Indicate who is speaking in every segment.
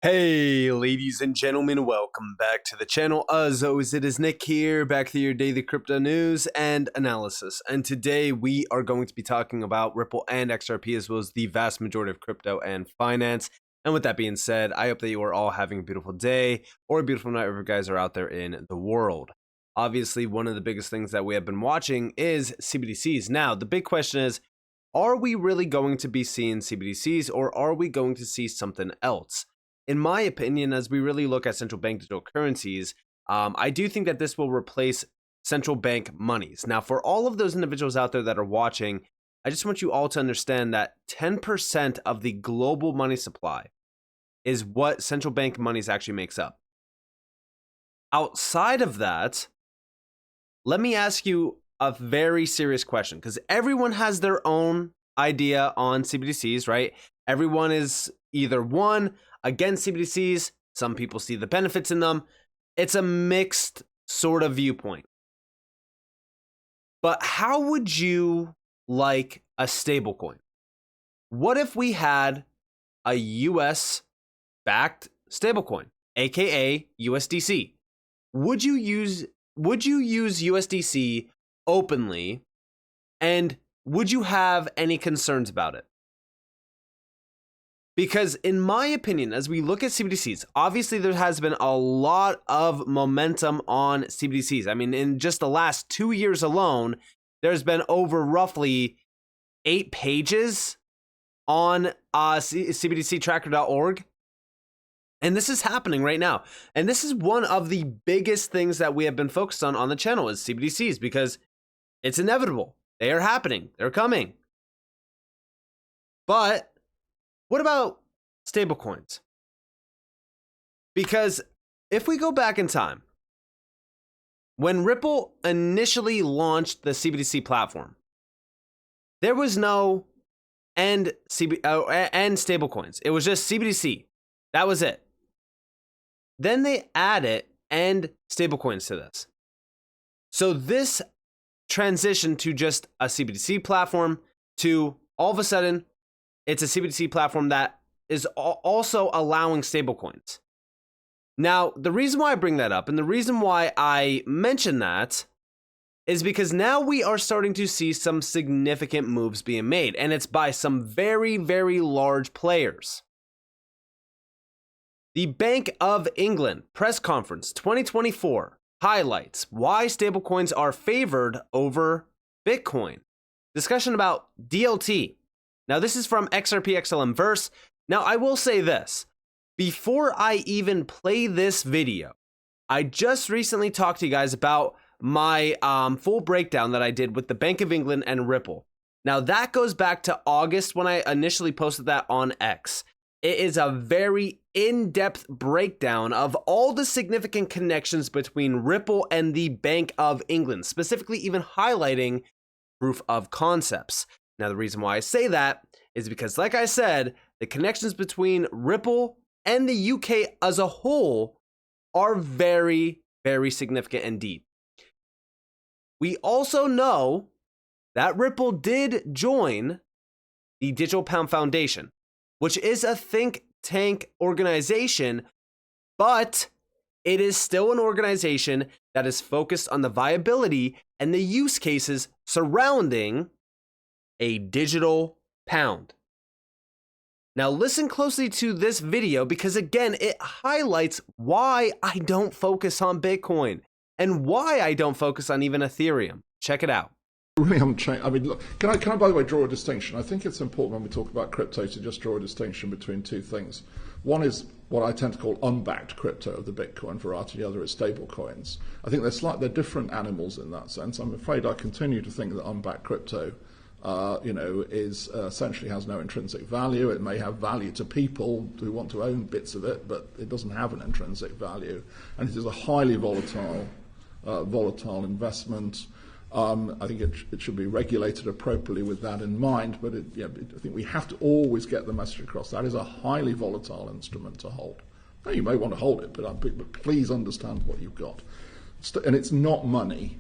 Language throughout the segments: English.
Speaker 1: Hey ladies and gentlemen, welcome back to the channel. As always, it is Nick here, back to your daily crypto news and analysis. And today we are going to be talking about Ripple and XRP, as well as the vast majority of crypto and finance. And with that being said, I hope that you are all having a beautiful day or a beautiful night wherever you guys are out there in the world. Obviously, one of the biggest things that we have been watching is CBDCs. Now, the big question is, are we really going to be seeing CBDCs, or are we going to see something else? In my opinion, as we really look at central bank digital currencies, I do think that this will replace central bank monies. Now, for all of those individuals out there that are watching, I just want you all to understand that 10% of the global money supply is what central bank monies actually makes up. Outside of that, let me ask you a very serious question, because everyone has their own idea on CBDCs, right? Everyone is either one, against CBDCs, some people see the benefits in them. It's a mixed sort of viewpoint. But how would you like a stablecoin? What if we had a US backed stablecoin, aka USDC? Would you use USDC openly, and would you have any concerns about it? Because in my opinion, as we look at CBDCs, obviously there has been a lot of momentum on CBDCs. I mean, in just the last 2 years alone, there's been over roughly 8 pages on cbdctracker.org. And this is happening right now. And this is one of the biggest things that we have been focused on the channel is CBDCs, because it's inevitable. They are happening. They're coming. But what about stablecoins? Because if we go back in time, when Ripple initially launched the CBDC platform, there was no end stablecoins. It was just CBDC. That was it. Then they added end stablecoins to this. So this transitioned to just a CBDC platform to all of a sudden, it's a CBDC platform that is also allowing stablecoins. Now, the reason why I bring that up and the reason why I mention that is because now we are starting to see some significant moves being made, and it's by some very, very large players. The Bank of England press conference 2024 highlights why stablecoins are favored over Bitcoin. Discussion about DLT. Now, this is from XRP XLM Verse. Now, I will say this. Before I even play this video, I just recently talked to you guys about my full breakdown that I did with the Bank of England and Ripple. Now, that goes back to August when I initially posted that on X. It is a very in-depth breakdown of all the significant connections between Ripple and the Bank of England, specifically even highlighting proof of concepts. Now, the reason why I say that is because, like I said, the connections between Ripple and the UK as a whole are very, very significant and deep. We also know that Ripple did join the Digital Pound Foundation, which is a think tank organization, but it is still an organization that is focused on the viability and the use cases surrounding a digital pound. Now listen closely to this video, because again, it highlights why I don't focus on Bitcoin and why I don't focus on even Ethereum. Check it out.
Speaker 2: Really haven't changed. I mean, look, can I by the way draw a distinction? I think it's important when we talk about crypto to just draw a distinction between two things. One is what I tend to call unbacked crypto of the Bitcoin variety, the other is stable coins. I think they're different animals in that sense. I'm afraid I continue to think that unbacked crypto is essentially has no intrinsic value. It may have value to people who want to own bits of it, but it doesn't have an intrinsic value. And it is a highly volatile investment. I think it should be regulated appropriately with that in mind, but I think we have to always get the message across. That is a highly volatile instrument to hold. Now, you may want to hold it, but please understand what you've got. And it's not money.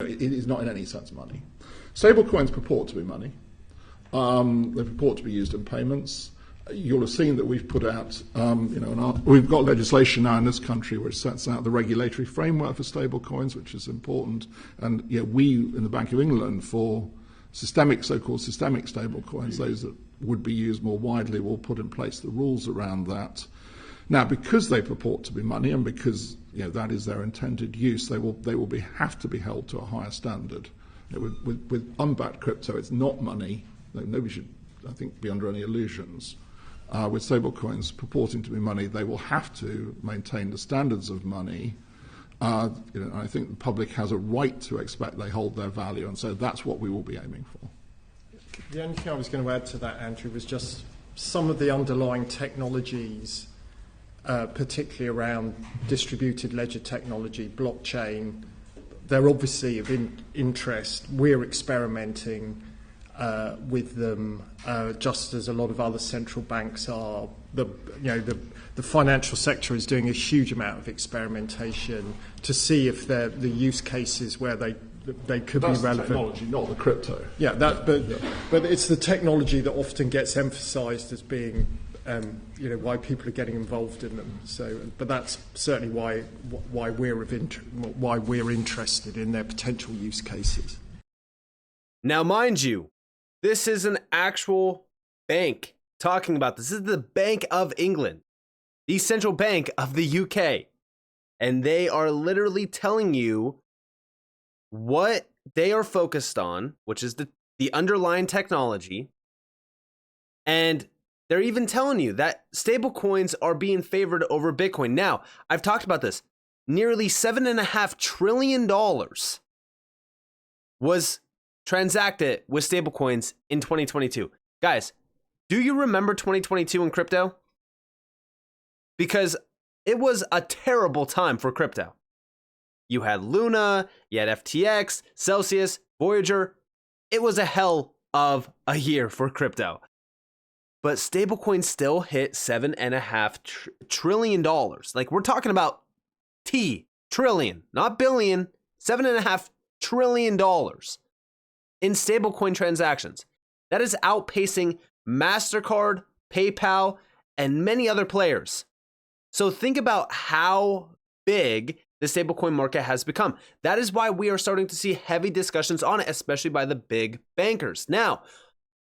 Speaker 2: It is not in any sense money. Stablecoins purport to be money. They purport to be used in payments. You'll have seen that we've put out, we've got legislation now in this country which sets out the regulatory framework for stablecoins, which is important. And we in the Bank of England, for so-called systemic stablecoins, those that would be used more widely, will put in place the rules around that. Now, because they purport to be money, and because that is their intended use, they will have to be held to a higher standard. With unbacked crypto, it's not money. Nobody should, I think, be under any illusions. With stablecoins purporting to be money, they will have to maintain the standards of money. I think the public has a right to expect they hold their value, and so that's what we will be aiming for.
Speaker 3: The only thing I was going to add to that, Andrew, was just some of the underlying technologies, particularly around distributed ledger technology, blockchain. They're obviously of interest. We're experimenting with them, just as a lot of other central banks are. The financial sector is doing a huge amount of experimentation to see if the use cases where they could be relevant.
Speaker 2: The technology, not the crypto.
Speaker 3: Yeah, but it's the technology that often gets emphasised as being, why people are getting involved in them. So, but that's certainly why we're interested in their potential use cases.
Speaker 1: Now, mind you, this is an actual bank talking about this. This is the Bank of England, the central bank of the UK. And they are literally telling you what they are focused on, which is the underlying technology. And they're even telling you that stablecoins are being favored over Bitcoin. Now, I've talked about this. Nearly $7.5 trillion was transacted with stablecoins in 2022. Guys, do you remember 2022 in crypto? Because it was a terrible time for crypto. You had Luna, you had FTX, Celsius, Voyager. It was a hell of a year for crypto. But stablecoins still hit $7.5 trillion. Like, we're talking about trillion, not billion, $7.5 trillion in stablecoin transactions. That is outpacing MasterCard, PayPal, and many other players. So think about how big the stablecoin market has become. That is why we are starting to see heavy discussions on it, especially by the big bankers. Now,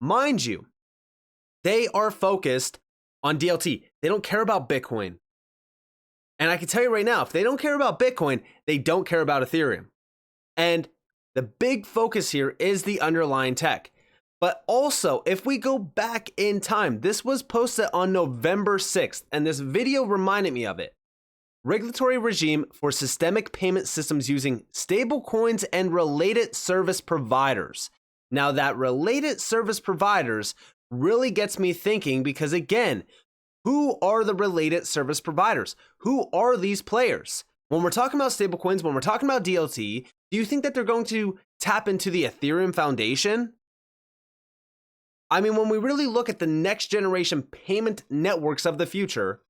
Speaker 1: mind you, they are focused on DLT. They don't care about Bitcoin. And I can tell you right now, if they don't care about Bitcoin, they don't care about Ethereum. And the big focus here is the underlying tech. But also, if we go back in time, this was posted on November 6th, and this video reminded me of it. Regulatory regime for systemic payment systems using stablecoins and related service providers. Now, that related service providers really gets me thinking, because again, who are the related service providers? Who are these players? When we're talking about stablecoins, when we're talking about DLT, do you think that they're going to tap into the Ethereum Foundation? I mean, when we really look at the next generation payment networks of the future,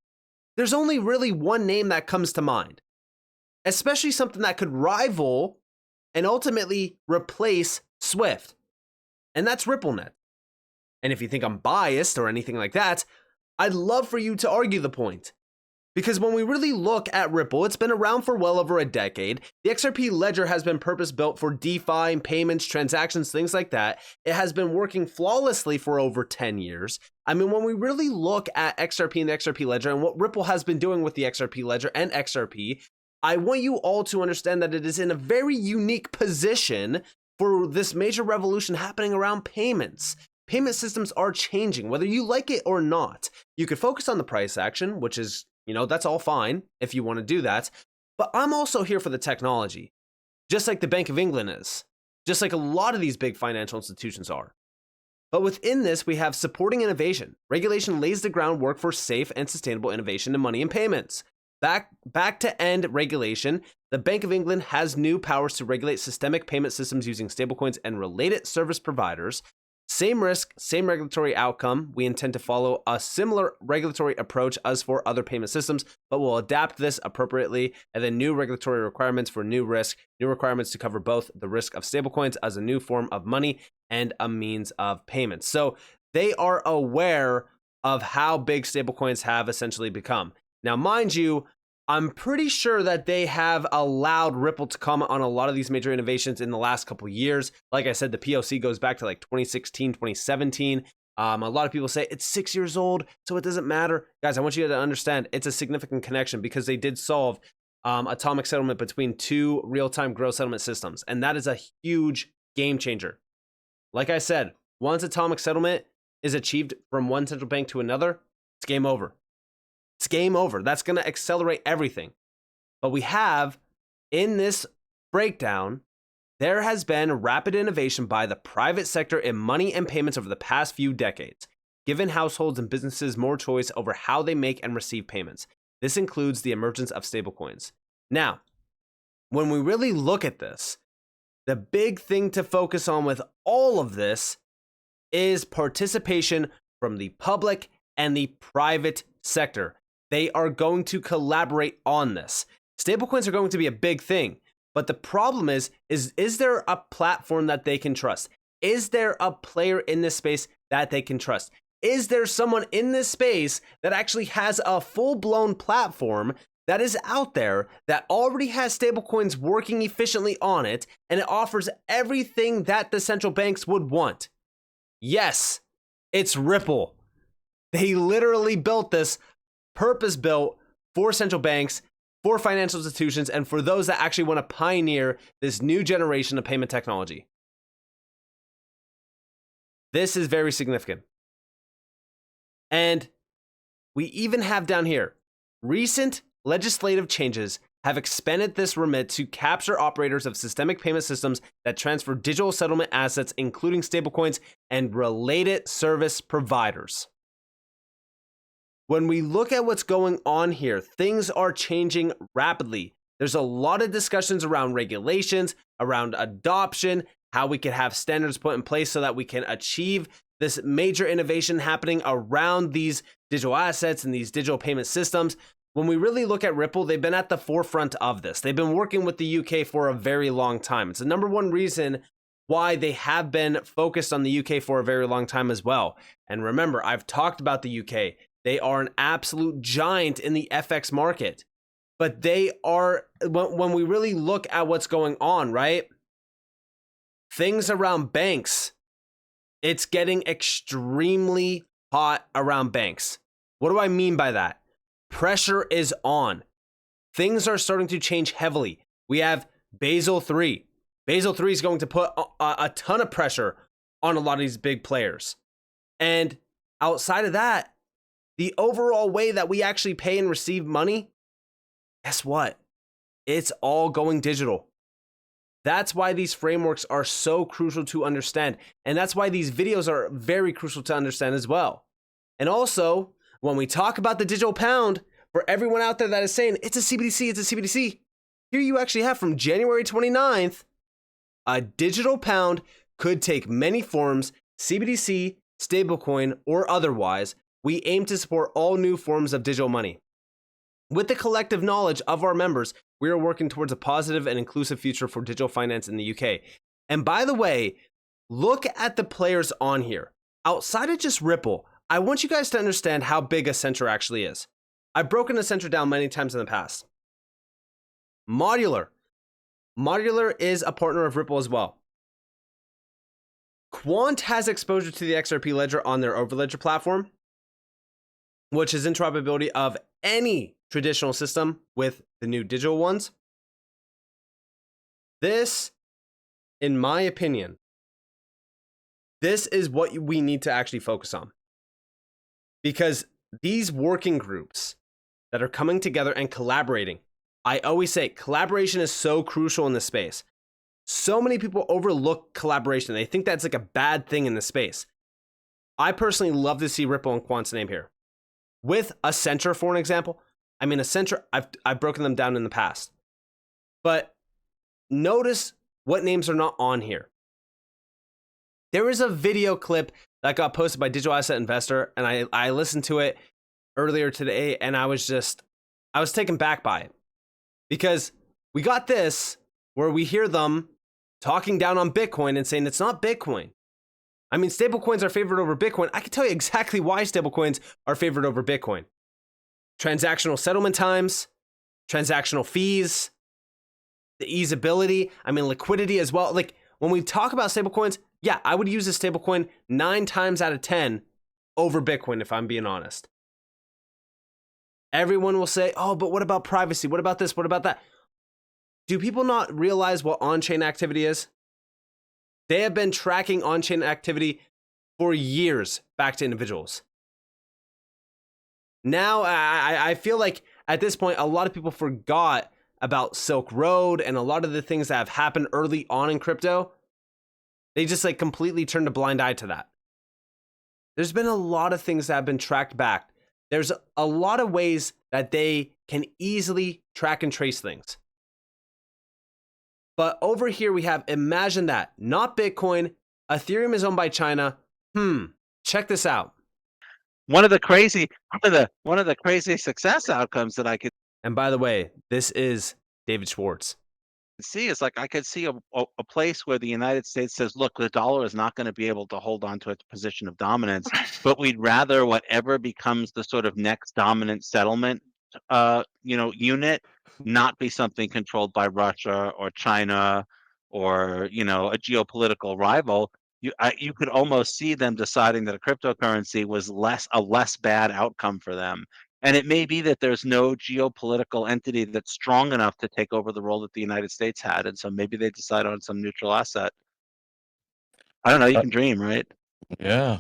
Speaker 1: there's only really one name that comes to mind, especially something that could rival and ultimately replace Swift, and that's RippleNet. And if you think I'm biased or anything like that, I'd love for you to argue the point. Because when we really look at Ripple, it's been around for well over a decade. The XRP ledger has been purpose-built for DeFi, payments, transactions, things like that. It has been working flawlessly for over 10 years. I mean, when we really look at XRP and the XRP ledger and what Ripple has been doing with the XRP ledger and XRP, I want you all to understand that it is in a very unique position for this major revolution happening around payments. Payment systems are changing, whether you like it or not. You could focus on the price action, which is, that's all fine if you want to do that. But I'm also here for the technology, just like the Bank of England is, just like a lot of these big financial institutions are. But within this, we have supporting innovation. Regulation lays the groundwork for safe and sustainable innovation in money and payments. Back to end regulation, the Bank of England has new powers to regulate systemic payment systems using stablecoins and related service providers. Same risk, same regulatory outcome. We intend to follow a similar regulatory approach as for other payment systems, but we'll adapt this appropriately. And then new regulatory requirements for new risk, new requirements to cover both the risk of stablecoins as a new form of money and a means of payment. So they are aware of how big stablecoins have essentially become. Now, mind you, I'm pretty sure that they have allowed Ripple to comment on a lot of these major innovations in the last couple of years. Like I said, the POC goes back to like 2016, 2017. A lot of people say it's 6 years old, so it doesn't matter. Guys, I want you to understand it's a significant connection because they did solve atomic settlement between two real-time gross settlement systems. And that is a huge game changer. Like I said, once atomic settlement is achieved from one central bank to another, it's game over. It's game over. That's going to accelerate everything. But we have, in this breakdown, there has been rapid innovation by the private sector in money and payments over the past few decades, giving households and businesses more choice over how they make and receive payments. This includes the emergence of stablecoins. Now, when we really look at this, the big thing to focus on with all of this is participation from the public and the private sector. They are going to collaborate on this. Stablecoins are going to be a big thing, but the problem is there a platform that they can trust? Is there a player in this space that they can trust? Is there someone in this space that actually has a full-blown platform that is out there that already has stablecoins working efficiently on it, and it offers everything that the central banks would want? Yes, it's Ripple. They literally built this, purpose-built for central banks, for financial institutions, and for those that actually want to pioneer this new generation of payment technology. This is very significant. And we even have down here, recent legislative changes have expanded this remit to capture operators of systemic payment systems that transfer digital settlement assets, including stablecoins and related service providers. When we look at what's going on here, things are changing rapidly. There's a lot of discussions around regulations, around adoption, how we can have standards put in place so that we can achieve this major innovation happening around these digital assets and these digital payment systems. When we really look at Ripple, they've been at the forefront of this. They've been working with the UK for a very long time. It's the number one reason why they have been focused on the UK for a very long time as well. And remember, I've talked about the UK. They are an absolute giant in the FX market. But they are, when we really look at what's going on, right? Things around banks, it's getting extremely hot around banks. What do I mean by that? Pressure is on. Things are starting to change heavily. We have Basel III. Basel III is going to put a ton of pressure on a lot of these big players. And outside of that, the overall way that we actually pay and receive money, guess what? It's all going digital. That's why these frameworks are so crucial to understand. And that's why these videos are very crucial to understand as well. And also, when we talk about the digital pound, for everyone out there that is saying, it's a CBDC, it's a CBDC, here you actually have from January 29th, a digital pound could take many forms, CBDC, stablecoin, or otherwise. We aim to support all new forms of digital money. With the collective knowledge of our members, we are working towards a positive and inclusive future for digital finance in the UK. And by the way, look at the players on here. Outside of just Ripple, I want you guys to understand how big Accenture actually is. I've broken Accenture down many times in the past. Modular. Modular is a partner of Ripple as well. Quant has exposure to the XRP ledger on their Overledger platform, which is interoperability of any traditional system with the new digital ones. This, in my opinion, this is what we need to actually focus on. Because these working groups that are coming together and collaborating, I always say collaboration is so crucial in this space. So many people overlook collaboration. They think that's like a bad thing in this space. I personally love to see Ripple and Quant's name here. With Accenture, for an example, I mean, Accenture, I've broken them down in the past. But notice what names are not on here. There is a video clip that got posted by Digital Asset Investor, and I listened to it earlier today, and I was taken back by it. Because we got this, where we hear them talking down on Bitcoin and saying it's not Bitcoin. I mean, stablecoins are favored over Bitcoin. I can tell you exactly why stablecoins are favored over Bitcoin. Transactional settlement times, transactional fees, the easeability, I mean, liquidity as well. Like, when we talk about stablecoins, yeah, I would use a stablecoin 9 times out of 10 over Bitcoin, if I'm being honest. Everyone will say, oh, but what about privacy? What about this? What about that? Do people not realize what on-chain activity is? They have been tracking on-chain activity for years back to individuals. Now, I feel like at this point, a lot of people forgot about Silk Road and a lot of the things that have happened early on in crypto. They just like completely turned a blind eye to that. There's been a lot of things that have been tracked back. There's a lot of ways that they can easily track and trace things. But over here we have, imagine that, not Bitcoin, Ethereum is owned by China. Check this out.
Speaker 4: One of the crazy success outcomes that I could
Speaker 1: And by the way, this is David Schwartz.
Speaker 4: see is like I could see a place where the United States says, look, the dollar is not going to be able to hold on to its position of dominance, but we'd rather whatever becomes the sort of next dominant settlement unit not be something controlled by Russia or China or a geopolitical rival. You could almost see them deciding that a cryptocurrency was a less bad outcome for them. And it may be that there's no geopolitical entity that's strong enough to take over the role that the United States had. And so maybe they decide on some neutral asset. I don't know. You can dream, right?
Speaker 5: Yeah.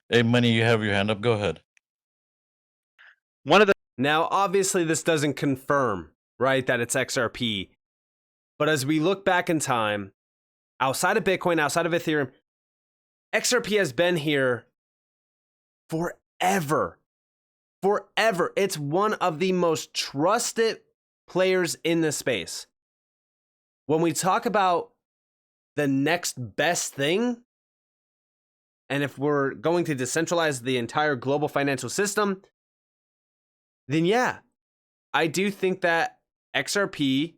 Speaker 5: Hey, Money, you have your hand up. Go ahead.
Speaker 1: Now, obviously, this doesn't confirm, right, that it's XRP. But as we look back in time, outside of Bitcoin, outside of Ethereum, XRP has been here forever. Forever. It's one of the most trusted players in the space. When we talk about the next best thing, and if we're going to decentralize the entire global financial system, then yeah, I do think that XRP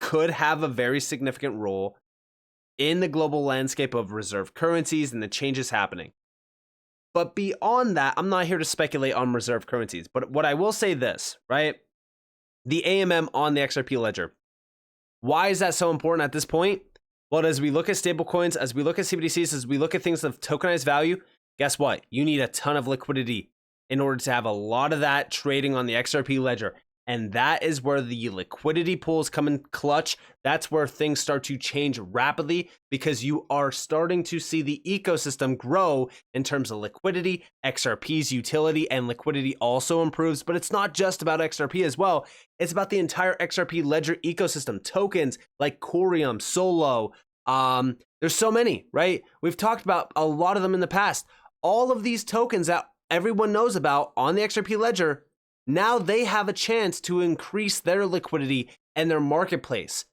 Speaker 1: could have a very significant role in the global landscape of reserve currencies and the changes happening. But beyond that, I'm not here to speculate on reserve currencies. But what I will say this, right? The AMM on the XRP ledger. Why is that so important at this point? Well, as we look at stablecoins, as we look at CBDCs, as we look at things of tokenized value, guess what? You need a ton of liquidity in order to have a lot of that trading on the XRP ledger. And that is where the liquidity pools come in clutch. That's where things start to change rapidly because you are starting to see the ecosystem grow in terms of liquidity. XRP's utility and liquidity also improves, but it's not just about XRP as well. It's about the entire XRP ledger ecosystem. Tokens like Corium, Solo, there's so many, right? We've talked about a lot of them in the past. All of these tokens that everyone knows about on the XRP ledger, now they have a chance to increase their liquidity and their marketplace,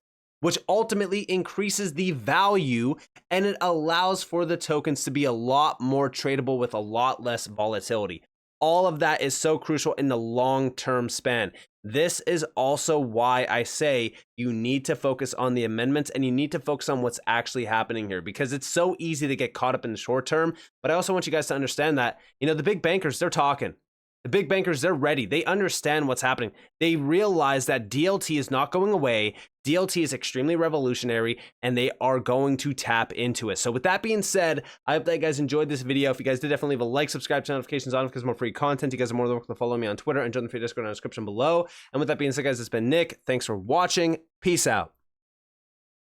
Speaker 1: which ultimately increases the value and it allows for the tokens to be a lot more tradable with a lot less volatility. All of that is so crucial in the long-term span. This is also why I say you need to focus on the amendments and you need to focus on what's actually happening here because it's so easy to get caught up in the short term. But I also want you guys to understand that, the big bankers, they're talking. The big bankers, they're ready. They understand what's happening. They realize that DLT is not going away. DLT is extremely revolutionary, and they are going to tap into it. So with that being said, I hope that you guys enjoyed this video. If you guys did, definitely leave a like, subscribe, turn notifications on because more free content. You guys are more than welcome to follow me on Twitter and join the free Discord in the description below. And with that being said, guys, it's been Nick. Thanks for watching. Peace out.